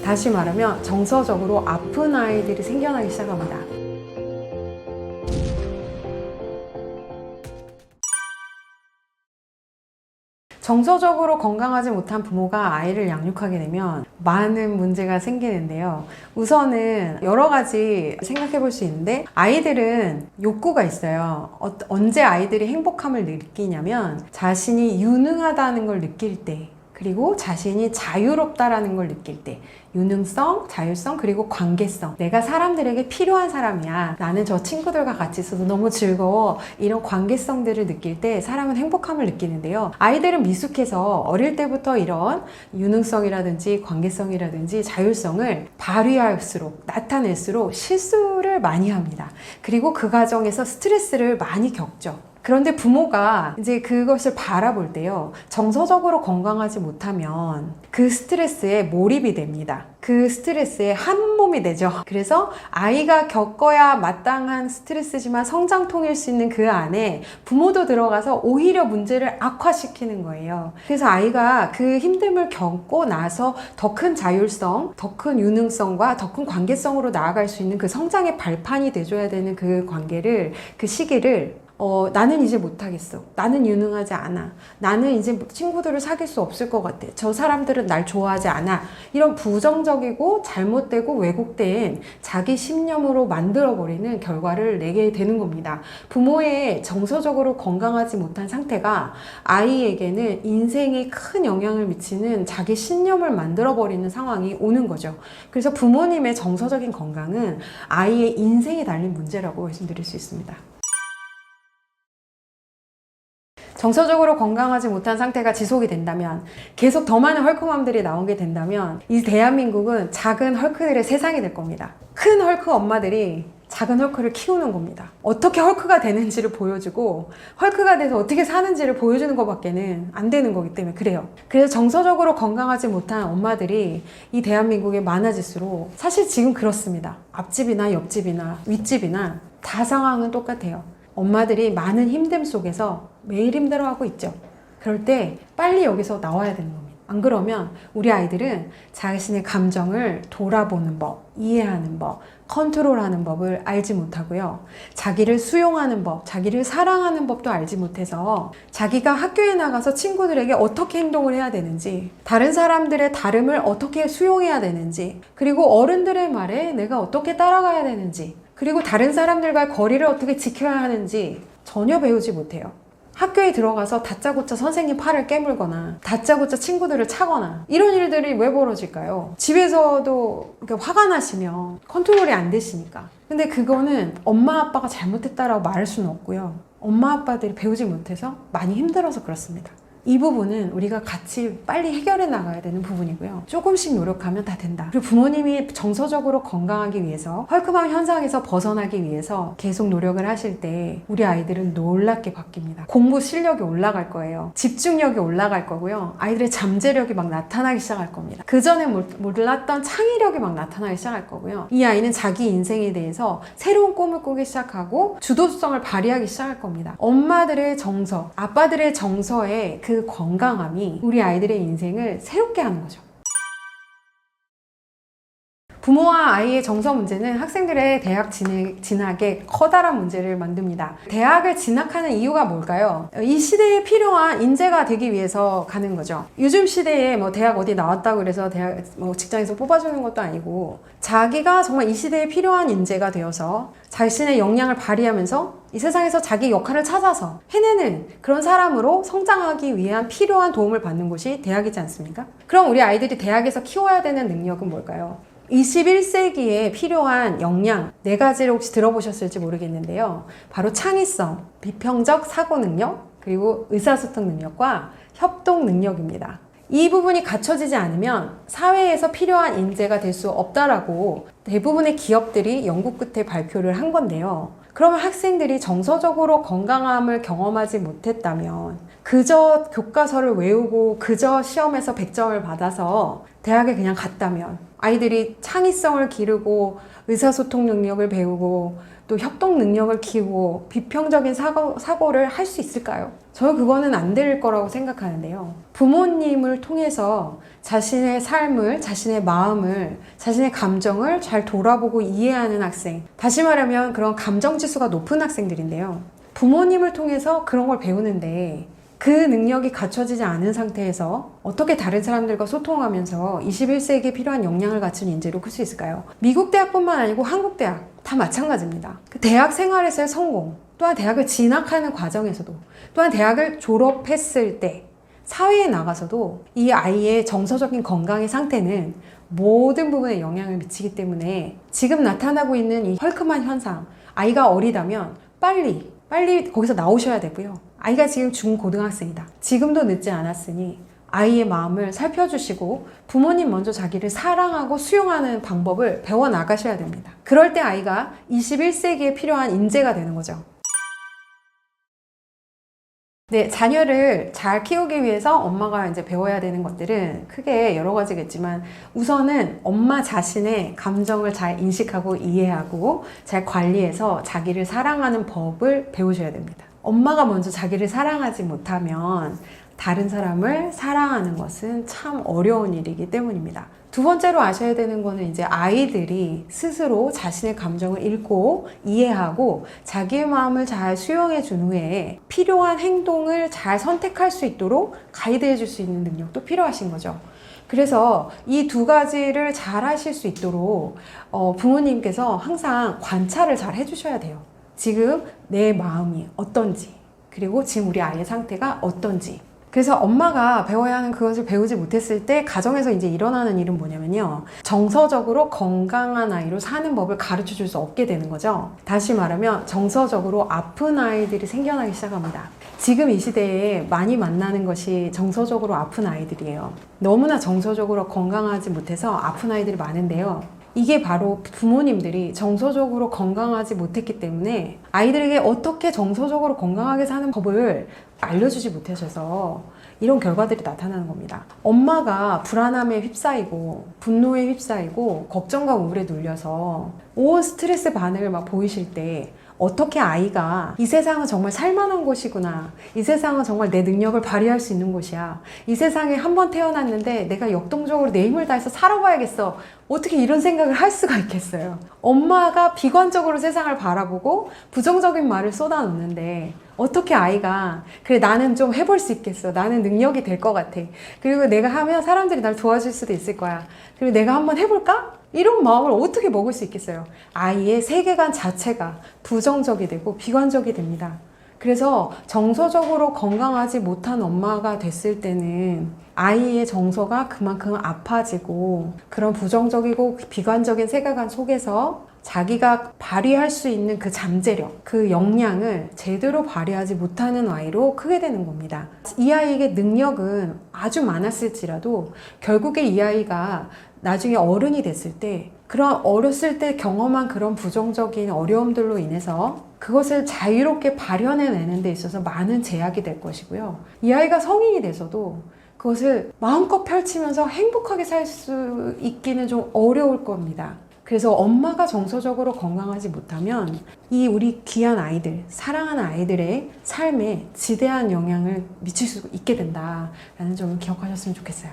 다시 말하면 정서적으로 아픈 아이들이 생겨나기 시작합니다. 정서적으로 건강하지 못한 부모가 아이를 양육하게 되면 많은 문제가 생기는데요. 우선은 여러 가지 생각해 볼 수 있는데, 아이들은 욕구가 있어요. 언제 아이들이 행복함을 느끼냐면 자신이 유능하다는 걸 느낄 때, 그리고 자신이 자유롭다라는 걸 느낄 때, 유능성, 자율성, 그리고 관계성. 내가 사람들에게 필요한 사람이야. 나는 저 친구들과 같이 있어서 너무 즐거워. 이런 관계성들을 느낄 때 사람은 행복함을 느끼는데요. 아이들은 미숙해서 어릴 때부터 이런 유능성이라든지 관계성이라든지 자율성을 발휘할수록, 나타낼수록 실수를 많이 합니다. 그리고 그 과정에서 스트레스를 많이 겪죠. 그런데 부모가 이제 그것을 바라볼 때요, 정서적으로 건강하지 못하면 그 스트레스에 몰입이 됩니다. 그 스트레스에 한 몸이 되죠. 그래서 아이가 겪어야 마땅한 스트레스지만 성장통일 수 있는 그 안에 부모도 들어가서 오히려 문제를 악화시키는 거예요. 그래서 아이가 그 힘듦을 겪고 나서 더 큰 자율성, 더 큰 유능성과 더 큰 관계성으로 나아갈 수 있는 그 성장의 발판이 돼줘야 되는 그 관계를, 그 시기를 나는 이제 못하겠어. 나는 유능하지 않아. 나는 이제 친구들을 사귈 수 없을 것 같아. 저 사람들은 날 좋아하지 않아. 이런 부정적이고 잘못되고 왜곡된 자기 신념으로 만들어버리는 결과를 내게 되는 겁니다. 부모의 정서적으로 건강하지 못한 상태가 아이에게는 인생에 큰 영향을 미치는 자기 신념을 만들어버리는 상황이 오는 거죠. 그래서 부모님의 정서적인 건강은 아이의 인생이 달린 문제라고 말씀드릴 수 있습니다. 정서적으로 건강하지 못한 상태가 지속이 된다면, 계속 더 많은 헐크맘들이 나오게 된다면 이 대한민국은 작은 헐크들의 세상이 될 겁니다. 큰 헐크 엄마들이 작은 헐크를 키우는 겁니다. 어떻게 헐크가 되는지를 보여주고 헐크가 돼서 어떻게 사는지를 보여주는 것밖에는 안 되는 거기 때문에 그래요. 그래서 정서적으로 건강하지 못한 엄마들이 이 대한민국에 많아질수록, 사실 지금 그렇습니다. 앞집이나 옆집이나 윗집이나 다 상황은 똑같아요. 엄마들이 많은 힘듦 속에서 매일 힘들어하고 있죠. 그럴 때 빨리 여기서 나와야 되는 겁니다. 안 그러면 우리 아이들은 자신의 감정을 돌아보는 법, 이해하는 법, 컨트롤하는 법을 알지 못하고요. 자기를 수용하는 법, 자기를 사랑하는 법도 알지 못해서 자기가 학교에 나가서 친구들에게 어떻게 행동을 해야 되는지, 다른 사람들의 다름을 어떻게 수용해야 되는지, 그리고 어른들의 말에 내가 어떻게 따라가야 되는지, 그리고 다른 사람들과의 거리를 어떻게 지켜야 하는지 전혀 배우지 못해요. 학교에 들어가서 다짜고짜 선생님 팔을 깨물거나 다짜고짜 친구들을 차거나 이런 일들이 왜 벌어질까요? 집에서도 화가 나시면 컨트롤이 안 되시니까. 근데 그거는 엄마 아빠가 잘못했다라고 말할 수는 없고요. 엄마 아빠들이 배우지 못해서 많이 힘들어서 그렇습니다. 이 부분은 우리가 같이 빨리 해결해 나가야 되는 부분이고요. 조금씩 노력하면 다 된다. 그리고 부모님이 정서적으로 건강하기 위해서, 헐크맘 현상에서 벗어나기 위해서 계속 노력을 하실 때 우리 아이들은 놀랍게 바뀝니다. 공부 실력이 올라갈 거예요. 집중력이 올라갈 거고요. 아이들의 잠재력이 막 나타나기 시작할 겁니다. 그전에 몰랐던 창의력이 막 나타나기 시작할 거고요. 이 아이는 자기 인생에 대해서 새로운 꿈을 꾸기 시작하고 주도성을 발휘하기 시작할 겁니다. 엄마들의 정서, 아빠들의 정서에 그 건강함이 우리 아이들의 인생을 새롭게 하는 거죠. 부모와 아이의 정서 문제는 학생들의 대학 진학에 커다란 문제를 만듭니다. 대학을 진학하는 이유가 뭘까요? 이 시대에 필요한 인재가 되기 위해서 가는 거죠. 요즘 시대에 대학 어디 나왔다고 그래서 대학 직장에서 뽑아주는 것도 아니고, 자기가 정말 이 시대에 필요한 인재가 되어서 자신의 역량을 발휘하면서 이 세상에서 자기 역할을 찾아서 해내는 그런 사람으로 성장하기 위한 필요한 도움을 받는 곳이 대학이지 않습니까? 그럼 우리 아이들이 대학에서 키워야 되는 능력은 뭘까요? 21세기에 필요한 역량 4가지를 혹시 들어보셨을지 모르겠는데요. 바로 창의성, 비평적 사고 능력, 그리고 의사소통 능력과 협동 능력입니다. 이 부분이 갖춰지지 않으면 사회에서 필요한 인재가 될 수 없다라고 대부분의 기업들이 연구 끝에 발표를 한 건데요. 그러면 학생들이 정서적으로 건강함을 경험하지 못했다면 그저 교과서를 외우고 그저 시험에서 100점을 받아서 대학에 그냥 갔다면 아이들이 창의성을 기르고 의사소통 능력을 배우고 또 협동 능력을 키우고 비평적인 사고를 할 수 있을까요? 저는 그거는 안 될 거라고 생각하는데요. 부모님을 통해서 자신의 삶을, 자신의 마음을, 자신의 감정을 잘 돌아보고 이해하는 학생, 다시 말하면 그런 감정 지수가 높은 학생들인데요. 부모님을 통해서 그런 걸 배우는데 그 능력이 갖춰지지 않은 상태에서 어떻게 다른 사람들과 소통하면서 21세기에 필요한 역량을 갖춘 인재로 클 수 있을까요? 미국 대학뿐만 아니고 한국 대학 다 마찬가지입니다. 그 대학 생활에서의 성공, 또한 대학을 진학하는 과정에서도, 또한 대학을 졸업했을 때 사회에 나가서도 이 아이의 정서적인 건강의 상태는 모든 부분에 영향을 미치기 때문에 지금 나타나고 있는 이 헐크만 현상, 아이가 어리다면 빨리 거기서 나오셔야 되고요. 아이가 지금 중고등학생이다. 지금도 늦지 않았으니 아이의 마음을 살펴주시고 부모님 먼저 자기를 사랑하고 수용하는 방법을 배워나가셔야 됩니다. 그럴 때 아이가 21세기에 필요한 인재가 되는 거죠. 네, 자녀를 잘 키우기 위해서 엄마가 이제 배워야 되는 것들은 크게 여러 가지겠지만 우선은 엄마 자신의 감정을 잘 인식하고 이해하고 잘 관리해서 자기를 사랑하는 법을 배우셔야 됩니다. 엄마가 먼저 자기를 사랑하지 못하면 다른 사람을 사랑하는 것은 참 어려운 일이기 때문입니다. 두 번째로 아셔야 되는 거는 이제 아이들이 스스로 자신의 감정을 읽고 이해하고 자기의 마음을 잘 수용해 준 후에 필요한 행동을 잘 선택할 수 있도록 가이드해 줄 수 있는 능력도 필요하신 거죠. 그래서 이 두 가지를 잘 하실 수 있도록 부모님께서 항상 관찰을 잘 해주셔야 돼요. 지금 내 마음이 어떤지, 그리고 지금 우리 아이의 상태가 어떤지. 그래서 엄마가 배워야 하는 그것을 배우지 못했을 때 가정에서 이제 일어나는 일은 뭐냐면요. 정서적으로 건강한 아이로 사는 법을 가르쳐 줄 수 없게 되는 거죠. 다시 말하면 정서적으로 아픈 아이들이 생겨나기 시작합니다. 지금 이 시대에 많이 만나는 것이 정서적으로 아픈 아이들이에요. 너무나 정서적으로 건강하지 못해서 아픈 아이들이 많은데요. 이게 바로 부모님들이 정서적으로 건강하지 못했기 때문에 아이들에게 어떻게 정서적으로 건강하게 사는 법을 알려주지 못하셔서 이런 결과들이 나타나는 겁니다. 엄마가 불안함에 휩싸이고 분노에 휩싸이고 걱정과 우울에 눌려서 온 스트레스 반응을 막 보이실 때 어떻게 아이가 이 세상은 정말 살만한 곳이구나, 이 세상은 정말 내 능력을 발휘할 수 있는 곳이야, 이 세상에 한 번 태어났는데 내가 역동적으로 내 힘을 다해서 살아봐야겠어, 어떻게 이런 생각을 할 수가 있겠어요. 엄마가 비관적으로 세상을 바라보고 부정적인 말을 쏟아놓는데 어떻게 아이가 그래 나는 좀 해볼 수 있겠어, 나는 능력이 될 것 같아, 그리고 내가 하면 사람들이 날 도와줄 수도 있을 거야, 그리고 내가 한번 해볼까? 이런 마음을 어떻게 먹을 수 있겠어요. 아이의 세계관 자체가 부정적이 되고 비관적이 됩니다. 그래서 정서적으로 건강하지 못한 엄마가 됐을 때는 아이의 정서가 그만큼 아파지고 그런 부정적이고 비관적인 세계관 속에서 자기가 발휘할 수 있는 그 잠재력, 그 역량을 제대로 발휘하지 못하는 아이로 크게 되는 겁니다. 이 아이에게 능력은 아주 많았을지라도 결국에 이 아이가 나중에 어른이 됐을 때 그런 어렸을 때 경험한 그런 부정적인 어려움들로 인해서 그것을 자유롭게 발현해내는 데 있어서 많은 제약이 될 것이고요. 이 아이가 성인이 돼서도 그것을 마음껏 펼치면서 행복하게 살 수 있기는 좀 어려울 겁니다. 그래서 엄마가 정서적으로 건강하지 못하면 이 우리 귀한 아이들, 사랑하는 아이들의 삶에 지대한 영향을 미칠 수 있게 된다라는 점을 기억하셨으면 좋겠어요.